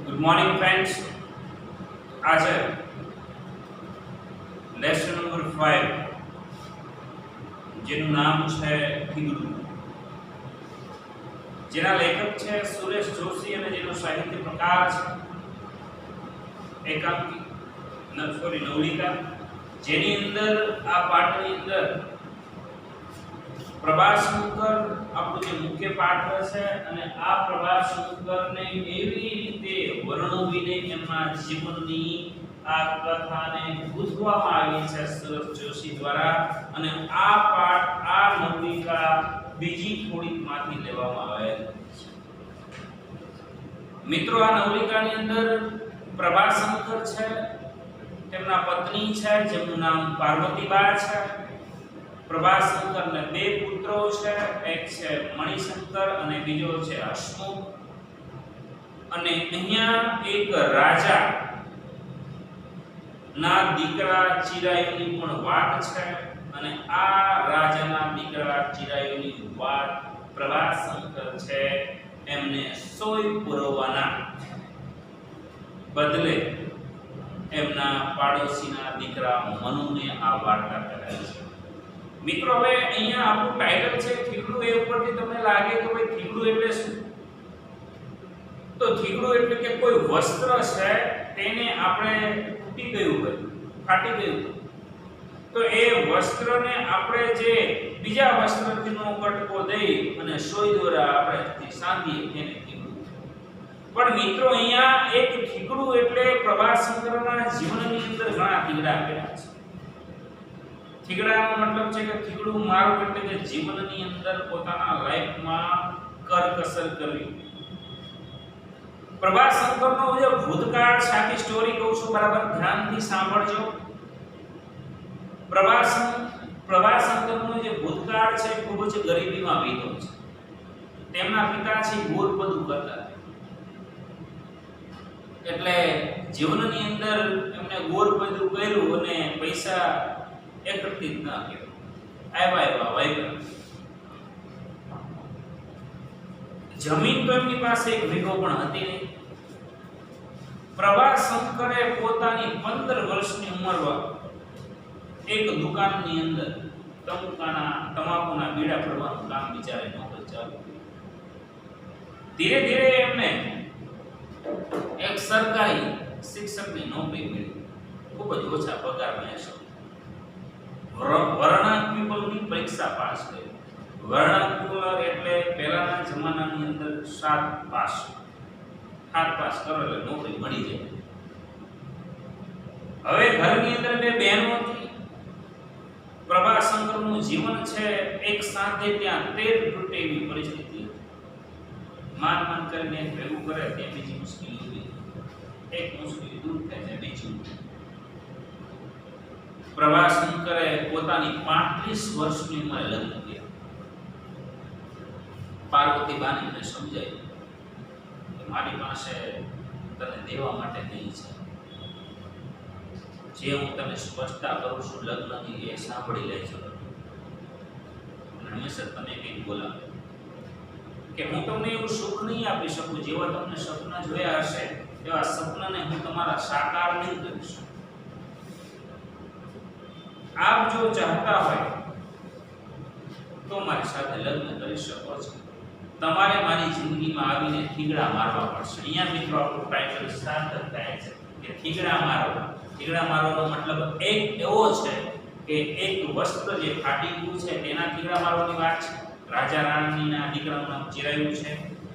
Good morning friends. આજે lesson number 5 જેનું નામ છે થીગડું, જેના લેખક છે સુરેશ જોશી અને જેનો સાહિત્ય પ્રકાર છે એકાંકી નવલિકા, જેની અંદર આ પાઠની અંદર પ્રભાશંકર આપણું જે મુખ્ય પાત્ર છે અને આ પ્રભાશંકરને એવી રીતે વર્ણવીને એમના જીવનની આ કથાને ગૂંથવામાં આવી છે સુરેશ જોશી દ્વારા. અને આ પાઠ આ નવલિકા બીજી થોડીકમાંથી લેવામાં આવેલ છે. મિત્રો, આ નવલિકાની અંદર પ્રભાશંકર છે, તેમના પત્ની છે જેમનું નામ પાર્વતીબા છે. પ્રભાશંકરને બે પુત્રો છે, એક છે મણિશંકર અને બીજો છે હસમુખ. અને અહીંયા એક રાજા ના દીકરા ચિરાયુની પણ વાત છે અને આ રાજાના દીકરા ચિરાયુની વાત પ્રભાશંકર છે એમને સોય પુરવવાના બદલે એમના પાડોશીના દીકરા મનુને આ વાર્તા કરાય છે. મિત્રો, હવે અહીંયા આપણું ટાઇટલ છે થીગડું. એ ઉપરથી તમને લાગે કે ભાઈ થીગડું એટલે શું? તો થીગડું એટલે કે કોઈ વસ્ત્ર છે તેને આપણે તૂટી ગયું હોય, ફાટી ગયું હોય, તો એ વસ્ત્રને આપણે જે બીજા વસ્ત્રથીનો કટકો દઈ અને સોય દ્વારા આપણે સાંધીએ એને થીગડું. પણ મિત્રો, અહીંયા એક થીગડું એટલે પ્રભાશંકરના જીવનની અંદર ઘણા થીગડા પડ્યા છે. થીગડાનો મતલબ છે કે થીગડું મારવું એટલે કે જીવનની અંદર પોતાના લાઈફમાં કરકસર કરવી. પ્રભાશંકરનો જે ભૂતકાળ છે, આખી સ્ટોરી કહું છું, બરાબર ધ્યાનથી સાંભળજો. પ્રભાશંકરનો જે ભૂતકાળ છે ખૂબ જ ગરીબીમાં વીત્યો છે. તેમના પિતા છે ગોરપદુ કરતા, એટલે જીવનની અંદર એમને ગોરપદુ કર્યું અને પૈસા એકત્રિત ના કર્યો. આવ્યા વાયગા. જમીન તો એમની પાસે એક વીઘો પણ હતી નહીં. પ્રભાશંકરે પોતાની 15 વર્ષની ઉંમરમાં એક દુકાનની અંદર તમાકુના બીડા ફરવાનું કામ વિચારે નોકરી ચાલુ. ધીરે ધીરે એમને એક સરકારી શિક્ષકની નોકરી મળી, ખૂબ જ ઓછા પગારમાં. વર્ણાંકુલની પરીક્ષા પાસ કરી. વર્ણાંકુલ એટલે પહેલાના જમાનાની અંદર 7 પાસ કરો એટલે નોકરી મળી જાય. હવે ઘરની અંદર બે બહેનો હતી. પ્રભાશંકરનું જીવન છે એક સાથે ત્યાં 13 તૂટે એવી પરિસ્થિતિ હતી. માન કરીને ભેગું કરે ત્યાં બીજી મુશ્કેલી ઊભી. એક મુશ્કેલી દૂર થાય છે બીજી. પ્રભાશંકરે પોતાની 35 વર્ષની ઉંમરે લગ્ન કર્યા. પાર્વતીબાને મને સમજાયું કે મારી પાસે તને દેવા માટે નહીં છે. જે હું તને સ્પષ્ટતા કરું છું લગ્નની, એ સાંભળી લેજો. હંમેશા તમે કંઈક બોલાવો કે હું તમને એવું સુખ નહીં આપી શકું. જેવા તમને સપના જોયા હશે એવા સપનાને હું તમારા સાકાર નહીં કરી શકું. આપ જો ચાહતા હોય તો મારી સાથે લગ્ન કરી શકો છો. તમારે મારી જિંદગીમાં આવીને થીગડા મારવા પડશે. અહીંયા મિત્રો આપણું ટાઇટલ સાર્થક થાય છે કે થીગડા મારવા. થીગડા મારવાનો મતલબ એક એવો છે કે એક વસ્ત્ર જે ફાટી ગયું છે તેના થીગડા મારવાની વાત છે. રાજા રાણીના દીકરાનું નામ ચિરાયુ છે,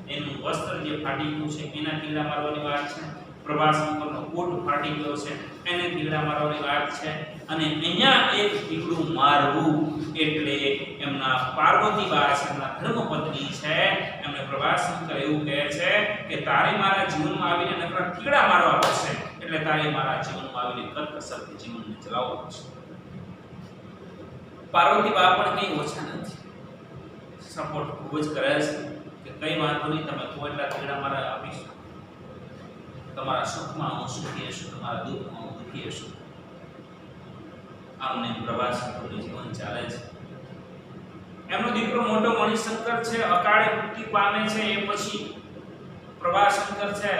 એનું વસ્ત્ર જે ફાટી ગયું છે એના થીગડા મારવાની વાત છે. પ્રભાશંકરનો કોટ ફાટી ગયો છે એને થીગડા મારવાની વાત છે. અને અહીંયા એક થીગડું મારવું એટલે એમના પાર્વતીબા છે, એમના ધર્મપત્ની છે, એમને પ્રભાશંકર એવું કહે છે કે તારે મારા જીવનમાં આવીને નકરા થીગડા મારવા પડશે, એટલે તારે મારા જીવનમાં આવીને કરકસરથી જીવનને ચલાવવું પડશે. પાર્વતીબા પણ કંઈ ઓછા નથી, સપોર્ટ ખૂબ જ કરે છે કે કંઈ વાંધો નહીં, તમે તો એટલા થીગડા મારા આપીશું. તમારા સુખમાં હું સુખી હશું, તમારા દુઃખમાં હું દુઃખી હશું. આમને પ્રભાશંકરનું જીવન ચાલે છે. એમનો દીકરો મોટો મણિશંકર છે, અકાળે મૃત્યુ પામે છે. એ પછી પ્રભાશંકર છે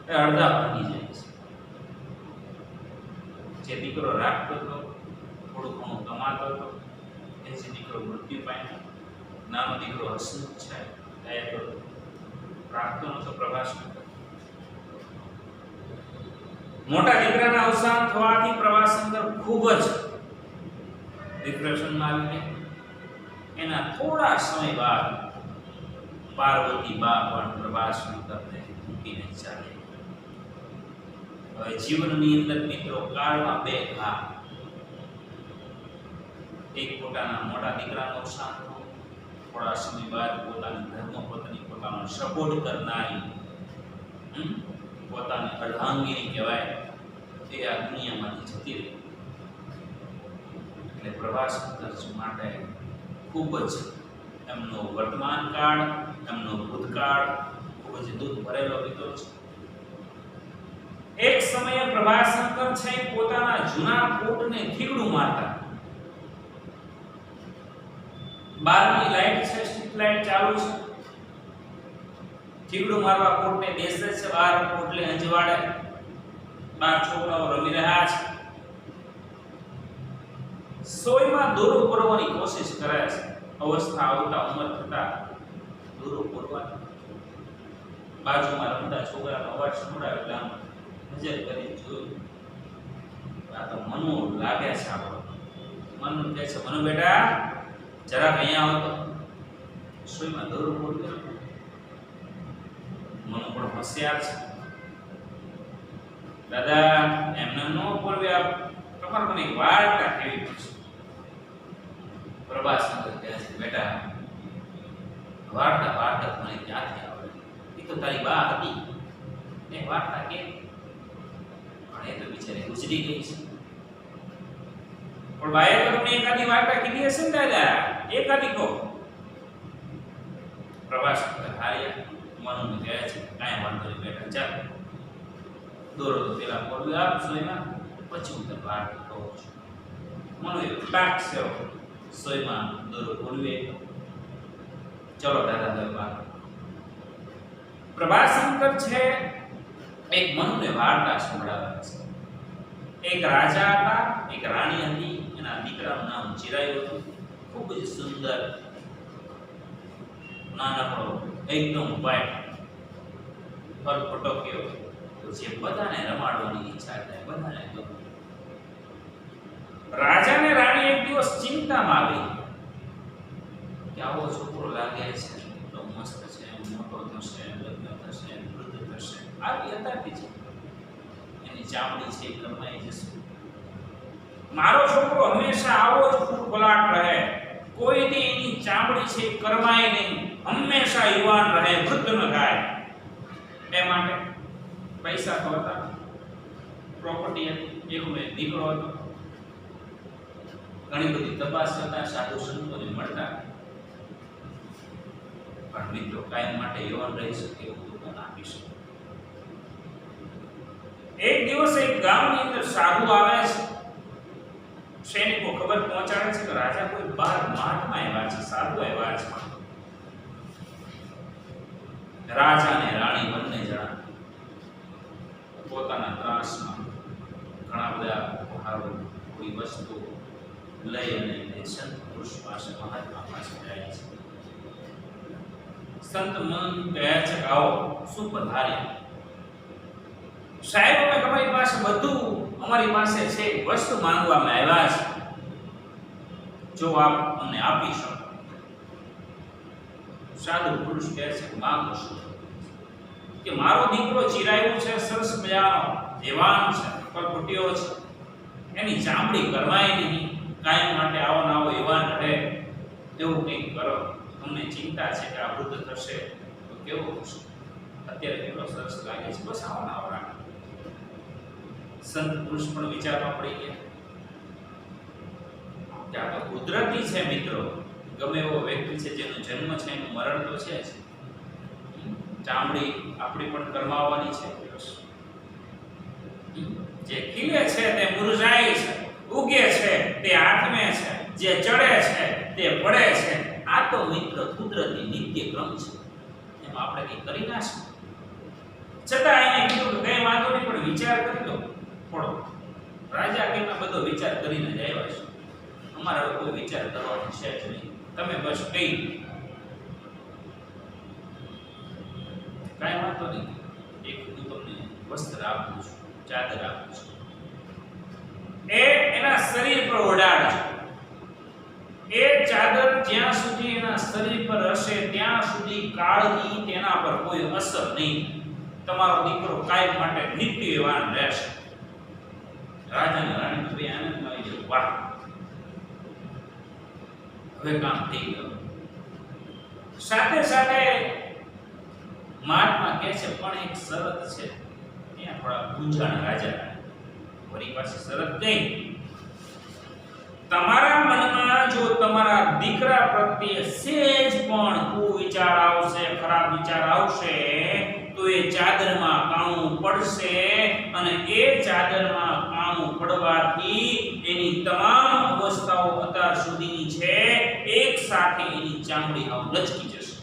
એ અડધા ભાગી જાય છે. જે દીકરો રાખતો હતો, થોડું ઘણું કમાતો હતો, એ જે દીકરો મૃત્યુ પામ્યો, નાનો દીકરો હસમુખ છે, એ તો રાખતો નતો પ્રભાશંકર. મોટા દીકરાના અવસાન થવાથી પ્રભાશંકર ખૂબ જ ડિપ્રેશનમાં આવી ગયા. એના થોડા સમય બાદ પાર્વતી બા પણ પ્રભાશંકરને મૂકીને ચાલી. હવે જીવનની અંદર મિત્રો કાળમાં બે ઘા. એક પોતાના મોટા દીકરાનું અવસાન થયું, થોડા સમય બાદ પોતાની ધર્મપત્ની, પોતાનો સપોર્ટ કરનારી, પોતાની અર્ધાંગીની કહેવાય, તે આ દુનિયામાંથી જતી રહી. એટલે પ્રભાશંકર માટે ખૂબ જ એમનો વર્તમાન કાળ, એમનો ભૂતકાળ ખૂબ જ દુઃખ ભરેલો બીતો છે. એક સમયે પ્રભાશંકર છે પોતાના જૂના કોટને થીગડું મારતા. બહારની લાઈટ છે, સ્ટ્રીટ લાઈટ ચાલુ છે, થીગડું મારવા કોટને બેસે છે બહાર, કોટલે અંજવાડે. બાર છોકરાઓ રમી રહ્યા છે. સોયમાં દોરો પૂરવાની કોશિશ કરે છે. અવસ્થા આવતા, ઉંમર થતા દોરો પૂરવાની. બાજુમાં રમતા છોકરાનો અવાજ સંભળાયો એટલે આમ નજર કરી જોયું. આ તો મનુ લાગે છે આપણો. મનુ કહે છે, મનુ બેટા જરાક અહીંયા આવો તો. સોયમાં દોરો પૂરતો. મનુ પણ હોશિયાર છે. દાદા એમને નો પૂરવે, આપ તમારે મને એક વાર્તા કેવી પડશે. પ્રભાશંકર કહે છે, બેટા વાર્તા મને ક્યાંથી આવડે? એ તો તારી બા હતી, એ વાર્તા કે પણ એ તો બિચારી ગુજરી ગઈ છે. પણ બાએ તો તમને એકાદી વાર્તા કીધી હશે ને દાદા, એકાદી કહો. પ્રભાશંકર હાર્યા. મનુ કહે છે, કાંઈ વાંધો નહીં બેટા, ચાલ દોરો તો પેલા પોડવી આપશો એમાં, પછી હું તને વાર્તા કહું છું. મનુ એક ટાક છે, સોયમાં દોરો પોડવે. ચલો દાદા હવે વાત. પ્રભાશંકર છે એક મનુને વાર્તા સંભળાવે છે. એક રાજા હતા, એક રાણી હતી, એના દીકરાનું નામ ચિરાયુ હતું. ખૂબ જ સુંદર, નાનકડો, એકદમ વ્હાઈટ, ફટોક્યો, જે બધાને રમાડવાની ઈચ્છા થાય, બધાને ગમે. રાજાને રાણી એક દિવસ ચિંતામાં આવી કે આવો છોકરો લાગે છે, તો મસ્ત છે, મોટો થશે, લગ્ન થશે, વૃદ્ધ થશે, આવી હતાતી છે. એની ચામડી છે કરમાઈ જશે. મારો છોકરો હંમેશા આવો જ ફૂટફલાટ રહે, કોઈ દી એની ચામડી છે કરમાય નહીં, હંમેશા યુવાન રહે, વૃદ્ધ ન થાય. એ માટે પૈસા તો હતા, પ્રોપર્ટી હતી, એક મેં દીકરો હતો. ઘણી બધી તપાસ કરતા, સાધુ સંતોને મળતા, પણ મિત્રો કાયમ માટે યુવાન રહી શકે એવું તો ન આપી શકે. એક દિવસ એક ગામની અંદર સાધુ આવે છે. સૈનિકો ખબર પહોંચાડે છે કે રાજા કોઈ 12 માઠમાં આવ્યા છે, સાધુ આવ્યા છે. રાજા અને રાણી બંને જણા પોતાના ત્રાસમાં ઘણા બધા ઉપહારો, કોઈ વસ્તુ લઈ અને સંત પુરુષ પાસે, મહાત્મા પાસે જાય છે. સંત મન કહે છે કે આવો, શું પધાર્યા? સાહેબ, અમે તમારી પાસે બધું અમારી પાસે છે, વસ્તુ માંગવામાં આવ્યા છે, જો આપ અમને આપી શકો. સાધુ પુરુષ કહે છે, માંગો શું? કે મારો દીકરો ચિરાયુ છે, સરસ મજાનો જવાન છે, પરપુટીઓ છે, એની ચામડી કરમાય નહીં, કાયમ માટે આવો ને આવો યુવાન રહે, એવું કંઈક કરો. તમને ચિંતા છે કે આ વૃદ્ધ થશે તો કેવું થશે? અત્યારે કેટલો સરસ લાગે છે, બસ આવો ને આવો રાખો. સંત પુરુષ પણ વિચારમાં પડી ગયા કે આ તો કુદરતી છે મિત્રો. ગમે એવો વ્યક્તિ છે જેનો જન્મ છે એનું મરણ તો છે જ. ચામડી આપણી પણ કરમાવાની છે. જે ખીલે છે તે મુરઝાય છે, ઉગે છે તે આથમે છે, જે ચડે છે તે પડે છે. આ તો મિત્ર કુદરતી નિત્ય ક્રમ છે, એમાં આપણે કંઈ કરી ના શકીએ. છતાં એને કીધું કે કઈ વાંધો નહીં, પણ વિચાર કરી લો થોડો. રાજા કે મેં બધો વિચાર કરીને જ આવ્યા છે, અમારે હવે કોઈ વિચાર કરવાનો છે જ નહીં, તમે બસ કહી કાંઈ વાંધો નહીં, એક હું તમને વસ્ત્ર આપું છું, ચાદર આપું છું, એ એના શરીર પર ઓઢાડજો. એ ચાદર જ્યાં સુધી એના શરીર પર હશે ત્યાં સુધી કાળની તેના પર કોઈ અસર નહીં. તમારો દીકરો કાયમ માટે નિત્યવાન રહેશે. રાજા અને રાણી બે આનંદમાં આવી ગયો. વાહ, હવે કામ થઈ ગયું. સાથે સાથે મહાત્મા કહે છે પણ એક શરત છે. ત્યાં થોડા ગુંજાણ રાજા વળી પાસે શરત કઈ, તમારા મનમાં જો તમારા દીકરા પ્રત્યે સેજ પણ કુવિચાર આવશે, ખરાબ વિચાર આવશે, તો એ ચાદરમાં કાણું પડશે અને એ ચાદરમાં કાણું પડવાથી એની તમામ અવસ્થાઓ અત્યાર સુધીની છે એક સાથે એની ચામડી આવ લચકી જશે,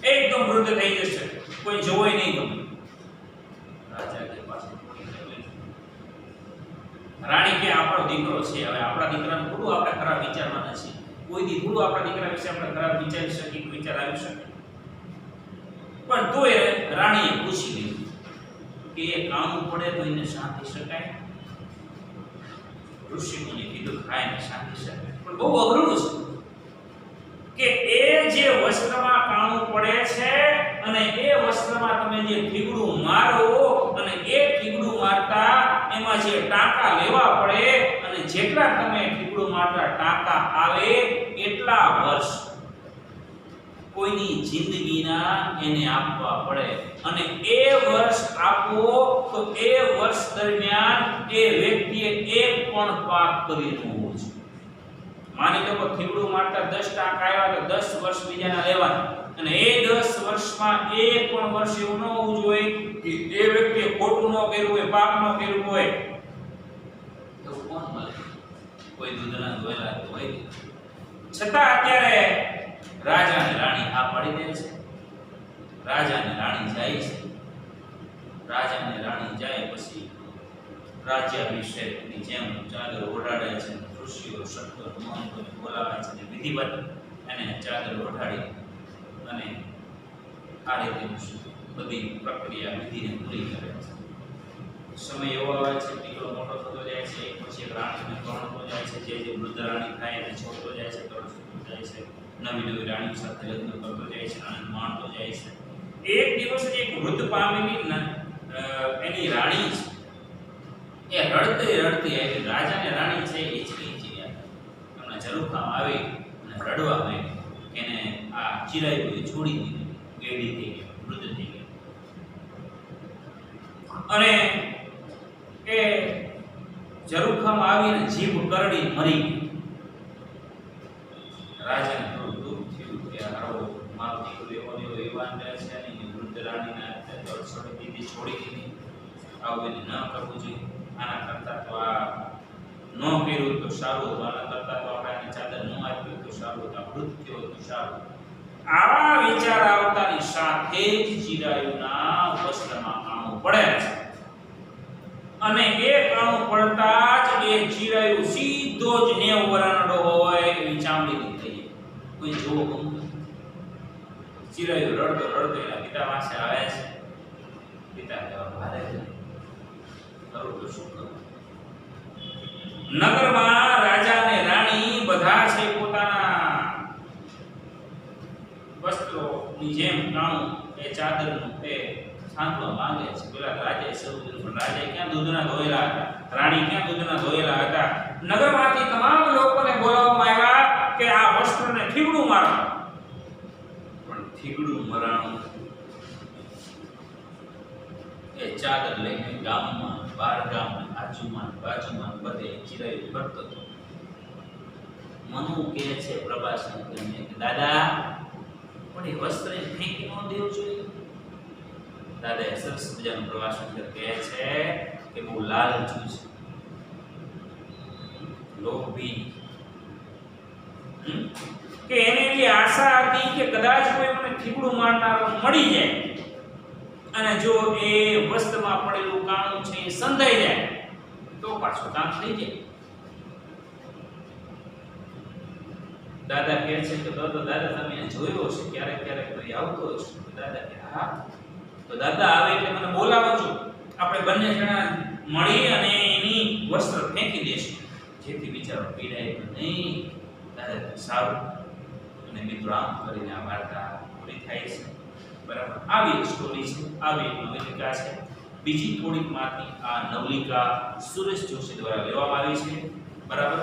એકદમ વૃદ્ધ થઈ જશે, કોઈ જોવે નહીં ગમે. રાજા કે પાસે રાણી કે આપણો દીકરો છે, હવે આપણા દીકરાને થોડું આપણે ખરાબ વિચારવાના છે, કોઈ દી થોડું આપણા દીકરા વિશે આપણે ખરાબ વિચારી શકીએ, વિચાર આવી શકે. પણ તોય રાણીએ પૂછી લીધું કે એ કામ પડે તો એને શાંતિ શકાય. ઋષિ મુનિએ કીધું ખાઈને શાંતિ શકાય, પણ બહુ અઘરું છે કે એ જે વસ્ત્રમાં કાણું પડે છે અને એ વસ્ત્રમાં તમે જે ઠીગડું મારો અને એ ઠીગડું મારતા એમાં જે ટાંકા લેવા પડે અને જેટલા તમે ઠીગડું મારતા ટાંકા આવે એટલા વર્ષ કોઈની જિંદગીના એને આપવા પડે અને એ વર્ષ આપો તો એ વર્ષ દરમિયાન એ વ્યક્તિએ એક પણ પાપ કરી ન હોવું જોઈએ. માની લો કે ઠીગડું મારતા 10 ટાંકા આવ્યા તો 10 વર્ષ બીજાના લેવાના અને એ 10 વર્ષમાં એક પણ વર્ષ એવું ન હોવું જોઈએ કે એ વ્યક્તિએ ખોટું ન કર્યું હોય, પાપ ન કર્યું હોય. એવું કોણ મળે? કોઈ દૂધના ધોયેલા તો હોય. છતાં અત્યારે રાજા અને રાણી આ પાડી દે છે. રાજા અને રાણી જાય છે. રાજા અને રાણી જાય પછી રાજ્યાભિષેકની જેમ ચાદર ઓઢાડે છે, ઋષિઓ શક્તો મહંતોને બોલાવે છે અને વિધિવત એને ચાદર ઓઢાડી અને આ રીતે બધી પ્રક્રિયા વિધિને પૂરી કરે છે. સમય એવો આવે છે, દીકરો મોટો થતો જાય છે, એક પછી એક રાણીને પરણતો જાય છે, જે વૃદ્ધ રાણી થાય એને છોડતો જાય છે, તરસતો જાય છે, નવી નવી રાણીઓ સાથે લગ્ન કરતો જાય છે, આનંદ માણતો જાય છે. એક દિવસ એક વૃદ્ધ પામેલી એની રાણી છે, એ રડતી રડતી આવી. રાજા ને રાણી છે એ હિચકી એમના ઝરૂખામ આવી અને રડવા માંડી. એને આ ચિરાઈ છોડી દીધી, ગેડી થઈ ગઈ, વૃદ્ધ થઈ ગઈ અને એ ઝરૂખામ આવીને જીભ કરડી મરી ગઈ. રાજાને થોડું દુઃખ થયું કે હારો મારો દીકરો એવો ને એવો યુવાન રહે છે અને વૃદ્ધ રાણીને છોડી દીધી, આવું એને ન કરવું જોઈએ. આના કરતા તો આ ન કર્યું તો સારું હતું, આના કરતા તો આપણે ચાદર ન આપ્યું તો સારું હતું, વૃદ્ધ થયો તો સારું. આવા વિચાર આવતાની સાથે જ ચિરાયુના વસ્ત્રમાં કાણું પડે છે અને એ કાણું પડતા જ એ ચિરાયુ સીધો જ 90 વર્ષનો હોય એવી ચામડીની થઈ જાય. કોઈ જોવો ગમતું ચિરાયુ રડતો રડતો એના પિતા પાસે આવે છે. પિતા કહેવા ભારે છે, કરું તો શું કરું? નગરમાં રાજા અને રાણી બધા છે પોતાના વસ્ત્રોની જેમ કાણું એ ચાદરનું એ છાંટવા માંગે છે. પેલા રાજાએ શરૂ કર્યું પણ રાજાએ ક્યાં દૂધના ધોયેલા હતા, રાણી ક્યાં દૂધના ધોયેલા હતા. નગરમાંથી તમામ લોકોને બોલાવવામાં આવ્યા કે આ વસ્ત્રને ઠીગડું મારો. પણ ઠીગડું મરાણું એ ચાદર લઈને ગામમાં, બાર ગામ, આજુમાં બાજુમાં બધે ચિરાઈ ફરતો હતો. મનુ કહે છે પ્રભાશંકરને કે દાદા પણ એ વસ્ત્ર ફેંકી ન દેવું જોઈએ. દાદાએ સરસ મજાનું પ્રભાશંકર કહે છે કે બહુ લાલચું છે, લોભી, કે એને એવી આશા હતી કે કદાચ કોઈ મને ઠીકડું મારનારો મળી જાય અને જો એ વસ્ત્રમાં પડેલું કાણું છે એ સંધાઈ જાય તો પાછું કામ થઈ જાય. દાદા કહે છે કે તો દાદા તમે જોયો છે ક્યારેક ક્યારેક કોઈ આવતો હશે. દાદા કહે હા. તો દાદા આવે એટલે મને બોલાવો છો, આપણે બંને જણા મળી અને એની વસ્ત્ર ફેંકી દેશું જેથી બિચારો પીડાય નહીં. દાદા કહે સારું. અને મિત્રો આમ કરીને આ વાર્તા પૂરી થાય છે. બરાબર, આવી એક સ્ટોરી છે, આવી એક નવલિકા છે. બીજી થોડીક માંથી આ નવલિકા સુરેશ જોશી દ્વારા લેવામાં આવી છે. બરાબર,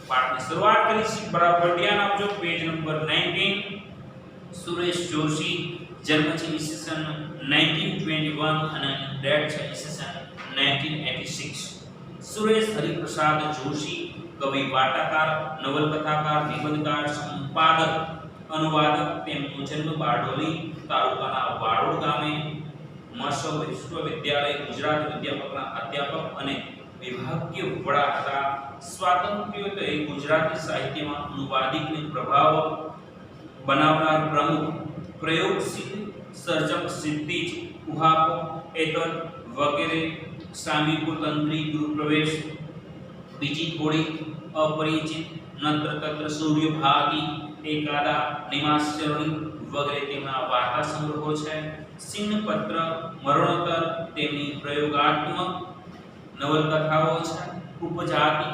પાઠની શરૂઆત કરી છે. બરાબર, ધ્યાન આપજો. Page number 19. સુરેશ જોશી, જન્મ છે ઈસવીસન 1921 અને ડેથ છે ઈસવીસન 1986. સુરેશ હરિપ્રસાદ જોશી, કવિ, વાર્તાકાર, નવલકથાકાર, નિબંધકાર, સંપાદક, અનુવાદક. તેમનો જન્મ બારડોલી તાલુકાના વારોડ ગામે. મસવ વિશ્વવિદ્યાલય ગુજરાત વિદ્યાપીઠના અધ્યાપક અને વિભાગીય વડા હતા. સ્વાતંત્ર્યોત્તરે ગુજરાતી સાહિત્યમાં અનુવાદિકને પ્રભાવ બનાવનાર પ્રમુખ, પ્રયોગશીલ સર્જક, સિદ્ધિજ, ઉહાપો, એતદ વગેરે. સામીકુતંત્રી, ગૃહપ્રવેશ, બીજી થોડી અપરિચિત, નત્ર તત્ર, સૂર્યભાગી, એકાદા, નિમાશ્ચરણી વગેરે તેમના વાર્તા સંગ્રહો છે. સિંહપત્ર, મરણોત્તર તેમની પ્રયોગાત્મક નવલકથાઓ છે. ઉપજાતિ,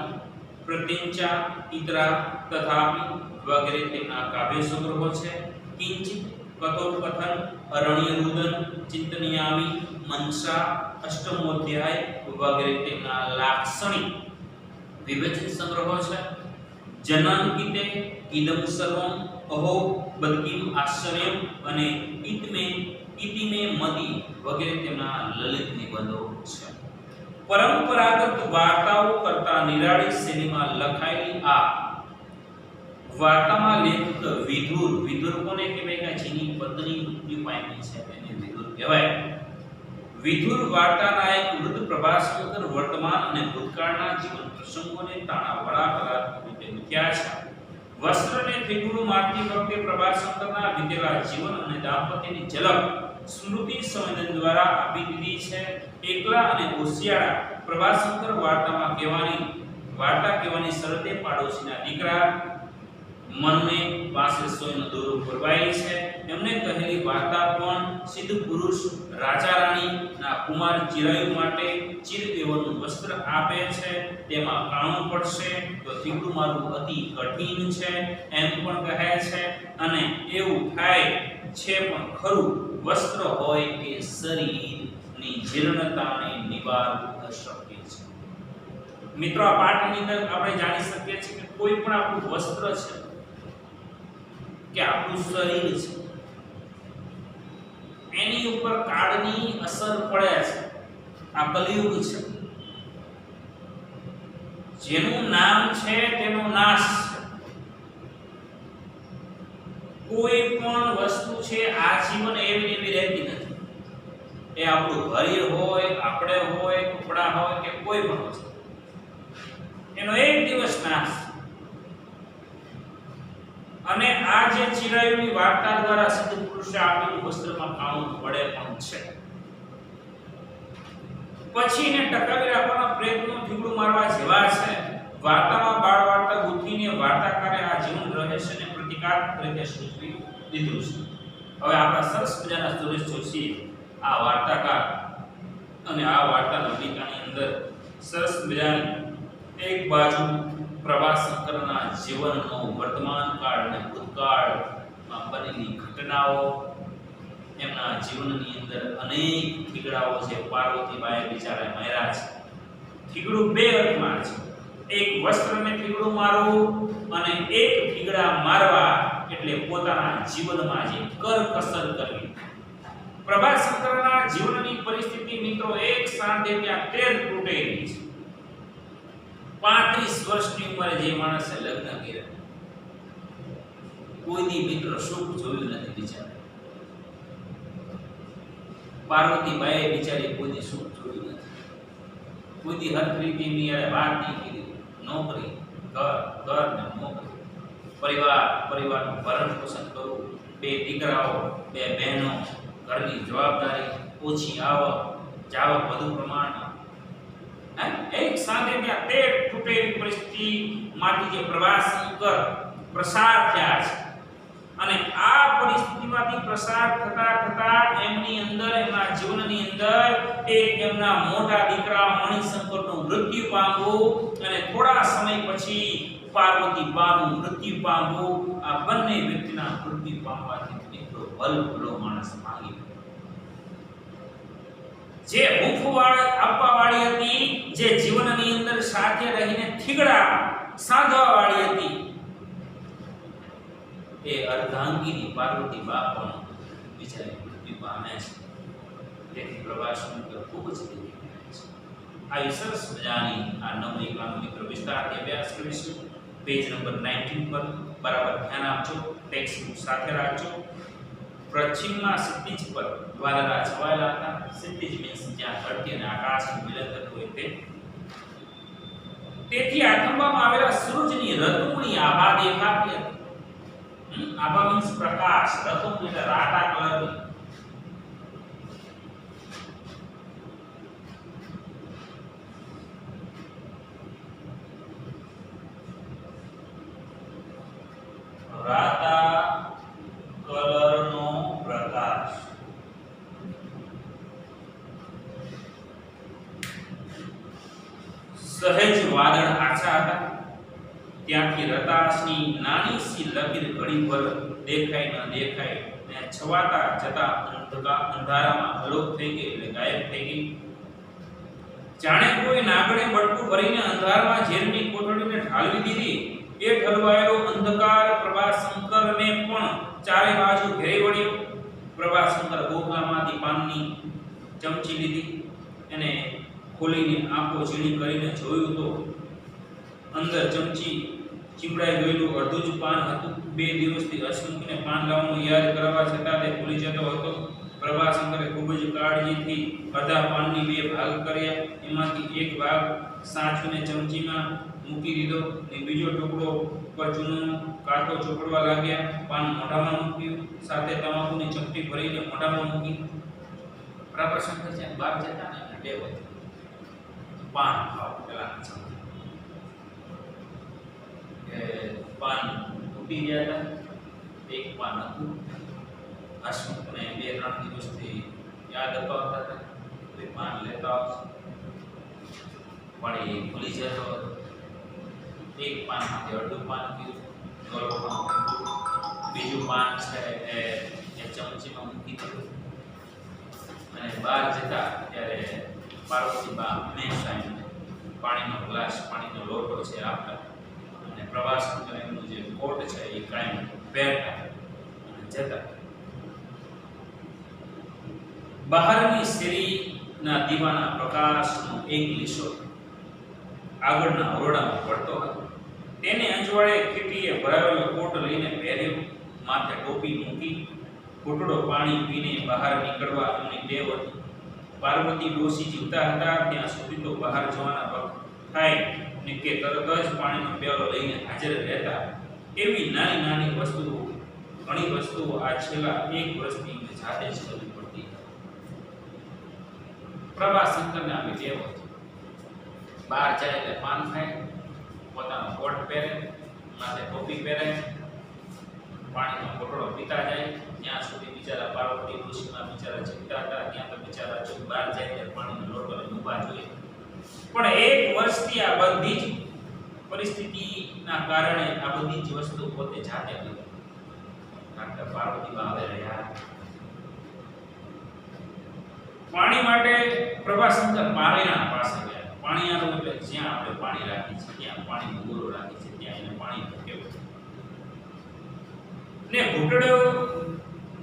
પ્રત્યંચા, ઇતરા, તથાપિ વગેરે તેમના કાવ્ય સંગ્રહો છે. કિંચિત, કથોપકથન, અરણ્યરુદન, ચિંતનયામી, મનસા, અષ્ટમોધ્યાય વગેરે તેમના લાક્ષણિક વિવેચન સંગ્રહો છે. જનાંકિતે, ઇદમ સર્વમ, અહો બદકિમ આશ્ચર્યમ અને ઇતિમે મતિ વગેરે તેમના લલિત નિબંધો છે. પરંપરાગત વાર્તાઓ કરતા નિરાળી શૈલીમાં લખાયેલી આ વાર્તામાં લેખક વિધુર કોને કહેવાય કે જેની પત્ની મૃત્યુ પામી છે તેને વિધુર કહેવાય. વિધુર વાર્તાના એક વૃદ્ધ પ્રભાશંકર વર્તમાન અને ભૂતકાળના જીવન પ્રસંગોને તાણાવાળા કલાત્મક રીતે મૂક્યા છે. વસ્ત્રને થીગડું મારતી વખતે પ્રભાશંકરના વીતેલા જીવન અને દાંપત્યની ઝલક સ્મૃતિ સંવેદન દ્વારા આપી દીધી છે. એકલા અને હોશિયાળા પ્રભાશંકર વાર્તા કહેવાની શરતે પાડોશીના દીકરા મનને પાસે સોયનો દોરો ભરવાય છે. એમને કહેલી વાર્તા પણ સિદ્ધ પુરુષ રાજા રાણીના કુમાર ચિરાયુ માટે ચિરદેવનું વસ્ત્ર આપે છે. તેમાં કાણું પડશે તો થીગડું મારવું અતિ કઠિન છે એમ પણ કહે છે. અને એવું થાય છે પણ ખરું, વસ્ત્ર હોય કે શરીરની જીર્ણતાને નિવારવું અશક્ય છે. મિત્રો, આ પાઠની અંદર આપણે જાણી શકીએ છીએ કે કોઈ પણ આપણું વસ્ત્ર છે કે આપણું શરીર છે એની ઉપર કાળની અસર પડે છે. આ કલિયુગ છે, જેનું નામ છે તેનો નાશ છે. કોઈ પણ વસ્તુ છે આજીવન એવી એવી રહેતી નથી. એ આપણું ઘર હોય, આપણે હોય, કપડા હોય કે કોઈ પણ વસ્તુ, એનો એક દિવસ નાશ. અને આ જે ચિરાયુની વાર્તા દ્વારા સિદ્ધ પુરુષે આપેલું વસ્ત્રમાં કાણું પડે પણ છે. પછી એને ટકાવી રાખવાના પ્રયત્નો થીગડું મારવા જેવા છે. વાર્તામાં બાળ વાર્તા ગૂંથીને વાર્તાકારે આ જીવન રહસ્યને પ્રતિકાત્મક રીતે સૂચવી દીધું છે. હવે આપણા સરસ મજાના સુરેશ જોશી આ વાર્તાકાર અને આ વાર્તા નવલિકાની અંદર સરસ મજાની એક બાજુ પ્રભાશંકરના જીવનનો વર્તમાન કાળ અને ભૂતકાળમાં બનેલી ઘટનાઓ, એમના જીવનની અંદર અનેક થીગડાઓ છે. પાર્વતીબાઈ બિચારા માર્યા છે. થીગડું બે અર્થમાં છે. એક વસ્ત્રને થીગડું મારવું અને એક થીગડા મારવા એટલે પોતાના જીવનમાં જે કરકસર કરવી. પ્રભાશંકરના જીવનની પરિસ્થિતિ મિત્રો એક સાથે ત્યાં તેર તૂટેલી છે. 35 વર્ષની ઉંમરે જે માણસે લગ્ન કર્યા, કોઈ દી મિત્ર સુખ જોયું નથી બિચારા. પાર્વતીબાઈ બિચારી કોઈ દી સુખ જોયું નથી. કોઈ દી હરખરીતીની યારે વાત નહીં કરી. નોકરી, ઘર ને નોકરી, પરિવારનું ભરણ પોષણ કરવું, બે દીકરાઓ, બે બહેનો ઘરની જવાબદારી, ઓછી આવક, જાવક વધુ પ્રમાણમાં, એક સાથે ત્યાં તે તૂટેલી પરિસ્થિતિમાંથી જે પ્રભાશંકર પ્રસાર થયા છે અને આ પરિસ્થિતિમાંથી પ્રસાર થતા એમની અંદર, એમના જીવનની અંદર એક એમના મોટા દીકરા મણિશંકરનું મૃત્યુ પામવું અને થોડા સમય પછી પાર્વતી બાનું મૃત્યુ પામવું, આ બંને વ્યક્તિના મૃત્યુ પામવાથી મિત્રો ભલો માણસ માંગી જે મુખવાળ આપવા વાળી હતી, જે જીવનની અંદર સાથે રહીને થીગડા સાધવા વાળી હતી, એ અર્ધાંગીની પાર્વતી બા પણ બિચારી મૃત્યુ પામે છે. તેથી પ્રભાશંકર ખૂબ જ દુઃખી થાય છે. આવી સરસ મજાની આ નવલિકાનો મિત્રો વિસ્તારથી અભ્યાસ કરીશું. પેજ નંબર 19 પર બરાબર ધ્યાન આપજો, ટેક્સ્ટ બુક સાથે રાખજો. પશ્ચિમમાં સિદ્ધિજ પર વાદળા છવાયેલા હતા. સિદ્ધિજ મીન્સ જ્યાં ધરતી અને આકાશનું મિલન થતું હોય તે. તેથી આથંબામાં આવેલા સૂરજની રતુમણી આભા દેખાતી હતી. આભા મીન્સ પ્રકાશ, રતુમણી એટલે રાતા કલરની. રાતા કલરનો પ્રકાશ. સહેજ વાદળ આછા હતા. ત્યાંથી રતાશની નાની સી લકીર ઘડીભર દેખાય ન દેખાય ને છવાતા જતા અંધારામાં અલોપ થઈ ગઈ, એટલે ગાયબ થઈ ગઈ. જાણે કોઈ નાગણે બટકું ભરીને અંધારામાં ઝેરની કોથળીને ઠાલવી દીધી. એ ઠલવાયેલો અંધકાર પ્રભાશંકરને પણ ચારે બાજુ ઘેરી વળ્યો. પ્રભાશંકર ગોખલામાંથી પાનની ચમચી લીધી, એને ખોલીને આંખો ઝીણી કરીને જોયું તો અંદર ચમચી ચીવડાઈ ગયેલું અડધું જ પાન હતું. 2 દિવસથી હસમુખને પાન લાવવાનું યાદ કરવા છતાં તે ભૂલી જતો હતો. પ્રભાશંકરે ખૂબ જ કાળજીથી અડધા પાનની 2 ભાગ કર્યા. એમાંથી એક ભાગ સાચવીને ચમચીમાં મૂકી દીધો ને બીજો ટુકડો પર ચૂનો કાંટો ચોપડવા લાગ્યા. પાન મોઢામાં મૂક્યું, સાથે તમાકુની ચમચી ભરીને મોઢામાં મૂકી. પ્રભાશંકર જ્યાં બહાર જતા ને ટેવ હતી પાન ખાવ પેલા પાન તૂટી ગયા હતા. એક પાન હતું. હસમુખને 2-3 દિવસથી યાદ અપાવતા હતા તો પાન લેતા આવશે, પણ એ ભૂલી જતો હતો. એક પાનમાંથી અડધું પાન પીવું, ગળોમાં બીજું પાન છે એ ચમચીમાં મૂકી દીધું. અને બહાર જતા ત્યારે પાર્વતી બા હંમેશા એમને પાણીનો ગ્લાસ, પાણીનો લોટો છે આપતા. અને પ્રભાશંકર એમનું જે કોટ છે એ કાંઈ પહેરતા અને જતા. બહારની શેરીના દીવાના પ્રકાશનો એક લીસો આગળના ઓરડામાં પડતો હતો. તેને અંજવાળે ખીટીએ ભરાવેલો કોટ લઈને પહેર્યો, માથે ટોપી મૂકી, ઘૂંટડો પાણી પીને બહાર નીકળવા એમની ટેવ હતી. પાર્વતી ડોશી જીવતા હતા ત્યાં સુધી તો બહાર જવાના વખત થાય ને કે તરત જ પાણીનો પ્યાલો લઈને હાજર રહેતા. એવી નાની નાની વસ્તુઓ, ઘણી વસ્તુઓ આ છેલ્લા 1 વર્ષથી એમને જાતે જ કરવી પડતી. પ્રભાશંકરને આવી ટેવ હતી. બહાર જાય એટલે પાન ખાય, પોતાનો કોટ પહેરે, માથે ટોપી પહેરે, પાણીનો ઘૂંટડો પીતા જાય. ત્યાં સુધી બિચારા પાર્વતી ડોશીમાં બિચારા જીવતા હતા, ત્યાં તો બિચારા જો બહાર જાય ત્યારે પાણીનો લોટો લઈને ઊભા જોઈએ. પણ 1 વર્ષથી આ બધી જ પરિસ્થિતિના કારણે આ બધી જ વસ્તુ પોતે જાતે કરી. કારણ પાર્વતીમાં હવે રહ્યા. પાણી માટે પ્રભાશંકર પારેણા પાસે ગયા. પાણી આનું એટલે જ્યાં આપણે પાણી રાખી છે, ત્યાં પાણીનો ગોરો રાખી છે, ત્યાં એને પાણી મૂક્યું ને ઘૂંટડો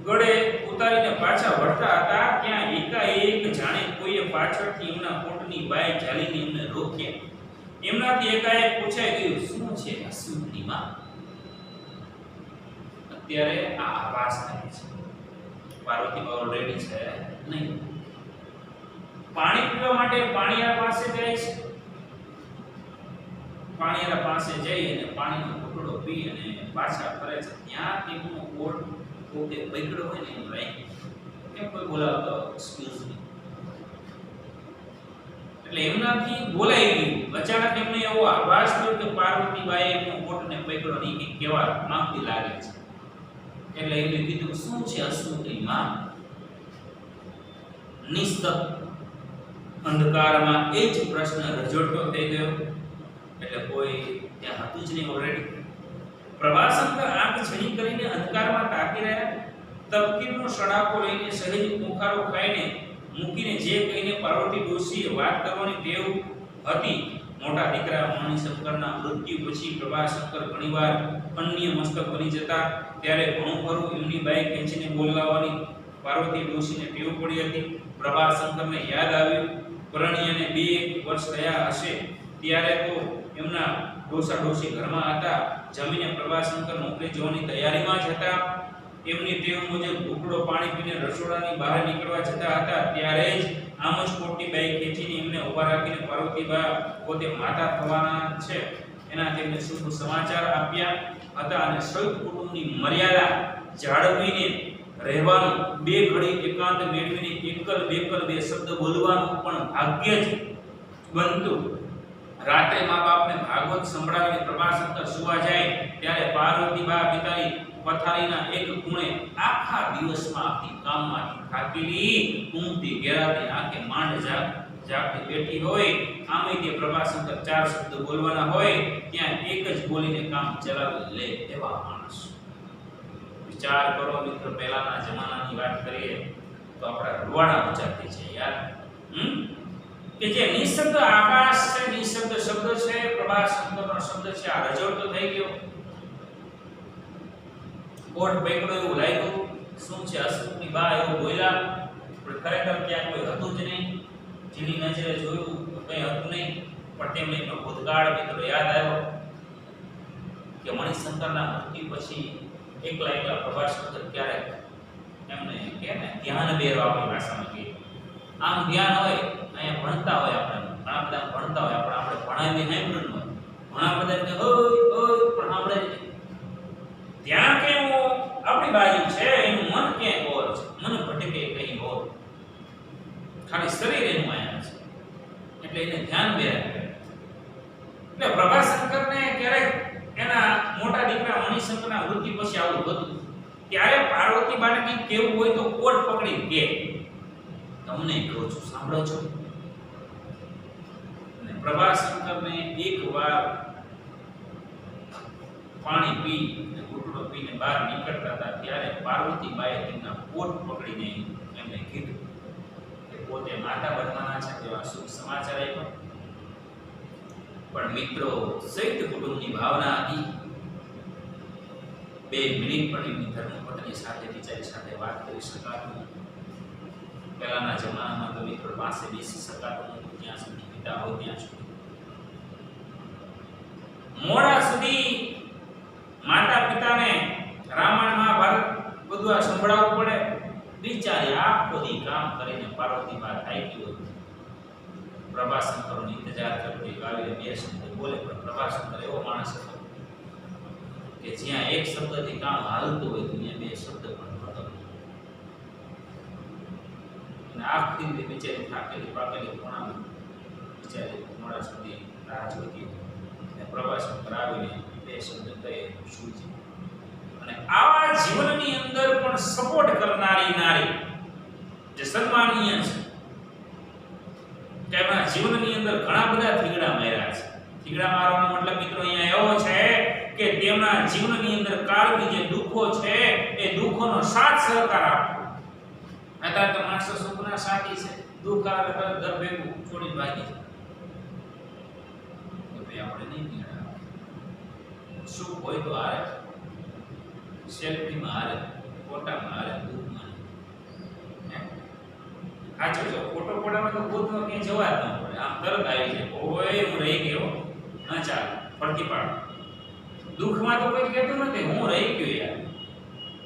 ગળે ઉતારીને પાછા વળતા હતા. ત્યાં એકાએક જાણે કોઈએ પાછળથી એમના કોટની બાય ઝાલીને એમને રોક્યા. એમનાથી એકાએક પૂછાઈ ગયું, શું છે હસમુખનીમાં? અત્યારે આ આભાસ થાય છે પાર્વતીમાં ઓલરેડી છે નહીં. પાણી પીવા માટે પાણીયાર પાસે જાય છે. પાણીયાર પાસે જઈ અને પાણીનો ઘૂંટડો પી અને પાછા ફરે છે. ત્યાં તેમનો કોટ પોતે બગડ્યો હોય ને એમ રહી. કેમ કોઈ બોલાવતો એક્સક્યુઝ મી, એટલે એમનાથી બોલાઈ ગયું. અચાનક એમને એવો આભાસ થયો કે પાર્વતીબાઈએ એમનો કોટને પકડ્યો નહીં કે કેવા માંગતી લાગે છે. એટલે એમને કીધું શું છે અશ્રુની માં? નિસ્તબ્ધ અંધકારમાં એ જ પ્રશ્ન રજોટો થઈ ગયો. એટલે કોઈ ત્યાં હતું જ નહીં ઓલરેડી. પ્રભાશંકર આંખ ઝીણી કરીને અંધકારમાં તાકી રહ્યા. તપકીરનો સડાકો લઈને સહેજ પોખારો ખાઈને મૂકીને જે કહીને પાર્વતી ડોશીએ વાત કરવાની ટેવ હતી. મોટા દીકરા મણિશંકરના મૃત્યુ પછી પ્રભાશંકર ઘણીવાર અન્ય મસ્તક બની જતા ત્યારે ઘણું ખરું એમની બાઈ ખેંચીને બોલાવવાની પાર્વતી ડોશીને ટેવ પડી હતી. પ્રભાશંકરને યાદ આવ્યું પરણ્યાને 2 વર્ષ થયા હશે ત્યારે તો એમના ડોસા ડોશી ઘરમાં હતા. જમીને પ્રભાશંકર નોકરી જવાની તૈયારીમાં જ હતા. એમની ટેવ મુજબ ઘૂંટડો પાણી પીને રસોડાની બહાર નીકળવા જતા હતા ત્યારે જ આમ જ કોટની બાઈ ખેંચીને એમને ઊભા રાખીને પાર્વતીબા પોતે માતા થવાના છે એના તેમને શુભ સમાચાર આપ્યા હતા. અને સંયુક્ત કુટુંબની મર્યાદા જાળવીને રહેવાનું, 2 ઘડી એકાંત મેળવીને એકલ બેકલ 2 શબ્દ બોલવાનું પણ ભાગ્ય જ બનતું. રાત્રે મા બાપને ભાગવત સંભળાવીને પ્રભાશંકર સુવા જાય ત્યારે પાર્વતીબા પિતાની પથારીના એક ખૂણે આખા દિવસમાં આખી કામમાંથી થાકેલી ઊંઘતી ઘેરાતી આંખે માંડ જાગતી બેઠી હોય. આમે તે પ્રભાશંકર 4 શબ્દ બોલવાના હોય ત્યાં એક જ બોલીને કામ ચલાવી લે એવા માણસ. વિચાર કરો મિત્રો, પહેલાના જમાનાની વાત કરીએ તો આપણા રૂવાડા ઊંચા થઈ છે યાર. કે જે નિશબ્દ આકાશ છે, નિશબ્દ શબ્દ છે, પ્રભાશંકરનો શબ્દ છે, આ રજોડતો થઈ ગયો. કોટ પકડો એવું લાગ્યું. શું છે અશ્રુની બા એવું બોલ્યા પણ ખરેખર ત્યાં કોઈ હતું જ નહીં. જીની નજરે જોયું તો કંઈ હતું નહીં. પણ તેમને એમનો ભૂતકાળ મિત્રો યાદ આવ્યો કે મણિશંકરના મૃત્યુ પછી એકલા પ્રભાશંકર ક્યારેક એમને કે ને ધ્યાન બેરો આપણી ભાષામાં કહીએ. આમ ધ્યાન હોય અહીંયા ભણતા હોય આપણે ઘણા બધા ભણતા હોય આપણે ભણાવી સાંભળ્યું હોય ઘણા બધા કે ઓય પણ આપણે ધ્યાન કેવું આપણી બાજુ છે, એનું મન ક્યાંય ઓર છે, મન ભટકે કઈ ઓર, ખાલી શરીર એનું આયા છે એટલે એને ધ્યાન બેરા કરે. એટલે પ્રભાશંકરને ક્યારેક એના મોટા દીકરા મણિશંકરના મૃત્યુ પછી આવું હતું ત્યારે પાર્વતીબાને કંઈક કેવું હોય તો કોટ પકડી કે તમને કહું છું સાંભળો છો. અને પ્રભાશંકરને એકવાર પાણી પી અને ઘૂંટડો પીને બહાર નીકળતા હતા ત્યારે પાર્વતીબાએ તેમના કોટ પકડીને એમને કીધું કે પોતે માતા બનવાના છે તેવા શુભ સમાચાર આપ્યા. પણ મિત્રો સંયુક્ત કુટુંબની ભાવના હતી. 2 મિનિટ પણ એમની ધર્મપત્ની સાથે બિચારી સાથે વાત કરી શકાતું. પહેલાના જમાનામાં તો મિત્રો પાસે બેસી શકાતું નહોતું ત્યાં સુધી, પિતા હોય ત્યાં સુધી. મોડા સુધી માતા પિતાને રામાયણ મહાભારત બધું આ સંભળાવવું પડે. બિચારી આખો દી કામ કરીને પાર્વતીબા થાકી ગઈ. પ્રભાશંકરનો ઇંતજાર કરતી આવીને 2 શબ્દ બોલે. પણ પ્રભાશંકર એવો માણસ હતો કે જ્યાં એક શબ્દથી કામ હાલતું હોય ત્યાં 2 શબ્દ પણ નહોતો. અને આખી રીતે બિચારી થાકેલી પાકેલી ખૂણામાં બિચારી મોડા સુધી રાહ જોતી અને પ્રભાશંકર આવીને 2 શબ્દ કહે શું છે. અને આવા જીવનની અંદર પણ સપોર્ટ કરનારી નારી જે સન્માનીય છે કે એમના જીવનની અંદર ઘણા બધા થીગડા માર્યા છે. થીગડા મારવાનો મતલબ મિત્રો અહીંયા એવો છે કે તેમના જીવનની અંદર કાળની જે દુઃખો છે એ દુઃખોનો સાથ સહકાર આપવો. અત્યારે તો માણસો સુખના સાથી છે, દુઃખ આવે તો ઘર ભેગું છોડીને ભાગી જાય. તો ભાઈ આપણે નહીં નિર્ણય સુખ હોય તો હારે, સેલ્ફીમાં હારે, ફોટામાં હારે, દુઃખમાં સાચો છો. ફોટો ફોટામાં તો ભૂતમાં ક્યાંય જવા જ ન પડે, આમ તરત આવી જાય ઓય હું રહી ગયો ના ચાલે ફરતી પાડો. દુઃખમાં તો કોઈ કહેતું નથી હું રહી ગયો યાર,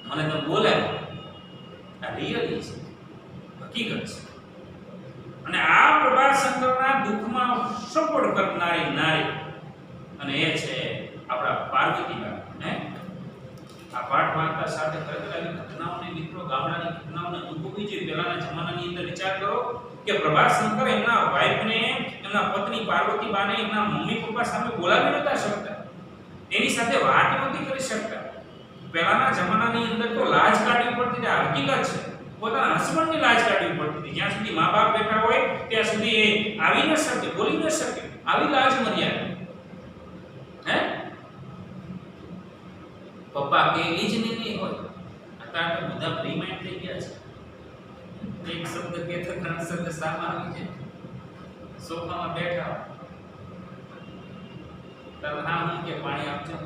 મને તો બોલાય. આ રિયલી છે, હકીકત છે. અને આ પ્રભાશંકરના દુઃખમાં સપોર્ટ કરનારી નારી અને એ છે આપણા પાર્વતીબા. આ પાઠ વાર્તા સાથે ખરેખર આવી ઘટનાઓને મિત્રો ગામડાની ઘટનાઓને અનુભવવી જોઈએ. પહેલાના જમાનાની અંદર વિચાર કરો કે પ્રભાશંકર એમના વાઈફને, એમના પત્ની પાર્વતીબાને એમના મમ્મી પપ્પા સામે બોલાવી નતા શકતા, એની સાથે વાત નહોતી કરી શકતા. પહેલાના જમાનાની અંદર તો લાજ કાઢવી પડતી હતી. આ હકીકત છે, પોતાના હસબન્ડની લાજ કાઢવી પડતી હતી. જ્યાં સુધી મા બાપ બેઠા હોય ત્યાં સુધી એ આવી ન શકે, બોલી ન શકે. આવી લાજ મર્યાદા હે પપ્પા કે એ જ નહીં હોય. અત્યારે તો બધા પ્રીમાઇન્ડ થઈ ગયા છે. એક શબ્દ કે તો ત્રણ શબ્દ સામે આવી જાય. સોફામાં બેઠા ત્યારે હા હું કે પાણી આપજો.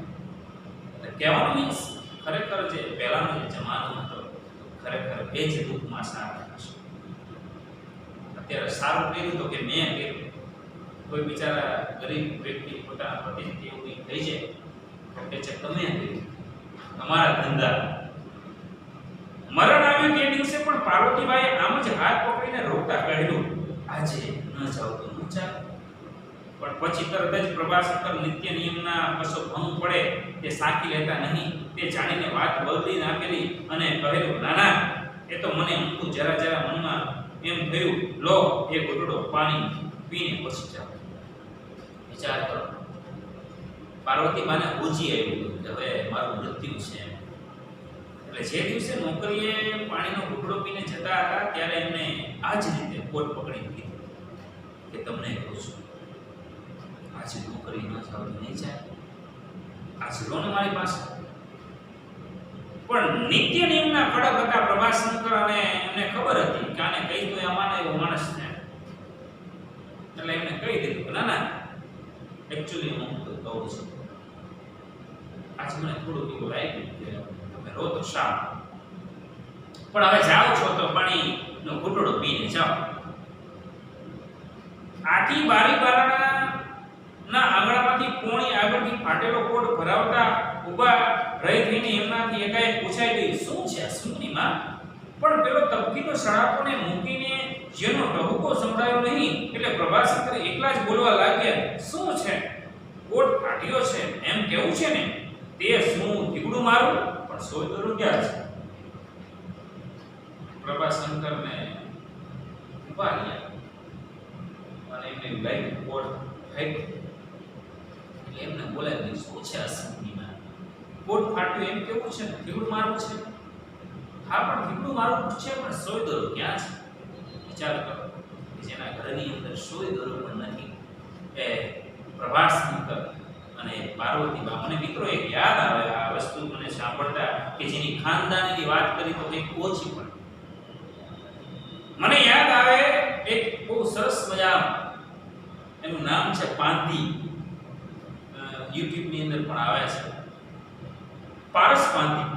કહેવાનું મીન્સ ખરેખર જે પહેલાનો જે જમાનો હતો ખરેખર એ જ રૂપમાં સારા હશે. અત્યારે સારું કર્યું તો કે મેં કર્યું. કોઈ બિચારા ગરીબ વ્યક્તિ પોતાના પતિથી એવું થઈ જાય તો કે છે તમે કર્યું, તમારા ધંધા. મરણ આવ્યું તે દિવસે પણ પાર્વતીબાઈએ આમ જ હાથ પકડીને રોકતા કહ્યું આજે ન જાવ તો ન ચાલે. પણ પછી તરત જ પ્રભાશંકર નિત્ય નિયમના કશો ભંગ પડે તે સાકી લેતા નહીં. તે જાણીને વાત બદલી નાખેલી અને કહેલું ના ના એ તો મને અમુક જરા જરા મનમાં એમ થયું, લો એક ઘૂંટડો પાણી પીને પછી જાઓ. વિચાર કરો, પાર્વતીબાને ઓછી આવ્યું કે હવે મારું મૃત્યુ છે. એટલે જે દિવસે નોકરીએ પાણીનો ઘૂંટડો પીને જતા હતા ત્યારે એમને આ જ રીતે કોટ પકડી કીધું કે તમને કહું છું આજે નોકરી ન જાવ તો નહીં જાય. આજે લો ને મારી પાસે. પણ નિત્ય નિયમના કડક હતા પ્રભાશંકર અને એમને ખબર હતી કે આને કહી તો અમાને એવો માણસ છે. એટલે એમને કહી દીધું કે ના ના એકચ્યુઅલી હું તો કહું છું આજે મને થોડું એવું લાગ્યું કે તમે રો તો શા, પણ હવે જાઓ છો તો પાણીનો ઘૂંટડો પીને જાઓ. આથી બારી બારણા ના આંગણામાંથી કોણી આગળથી ફાટેલો કોટ ભરાવતા ઊભા રહી થઈને એમનાથી એકાએક પૂછાઈ ગઈ શું છે સુમની માં? પણ પેલો તપકીનો સડાકોને મૂકીને જેનો ટહુકો સંભળાયો નહીં એટલે પ્રભાશંકર એકલા જ બોલવા લાગ્યા શું છે? કોટ ફાટ્યો છે એમ કેવું છે ને? તે શું દીકડું મારું પણ સોય તો રૂપિયા છે. પ્રભાશંકરને ઊભા રહ્યા અને એમને લાગ્યું કોટ ફાટ્યો. એમને બોલાવી શું છે આ સંગીમાં? કોટ ફાટ્યું એમ કેવું છે ને? દીકડું મારું છે. હા પણ દીકડું મારું છે પણ સોય દોરો ક્યાં છે? વિચાર કરો જેના ઘરની અંદર સોય દોરો પણ નથી એ પ્રભાશંકર અને પાર્વતીબા. મને મિત્રો એક યાદ આવે આ વસ્તુ મને સાંભળતા કે જેની ખાનદાનીની વાત કરી તો કંઈક ઓછી પણ મને યાદ આવે એક બહુ સરસ મજા, એનું નામ છે પાંતી. YouTube ની અંદર પણ આવે છે પારસ પાંતી.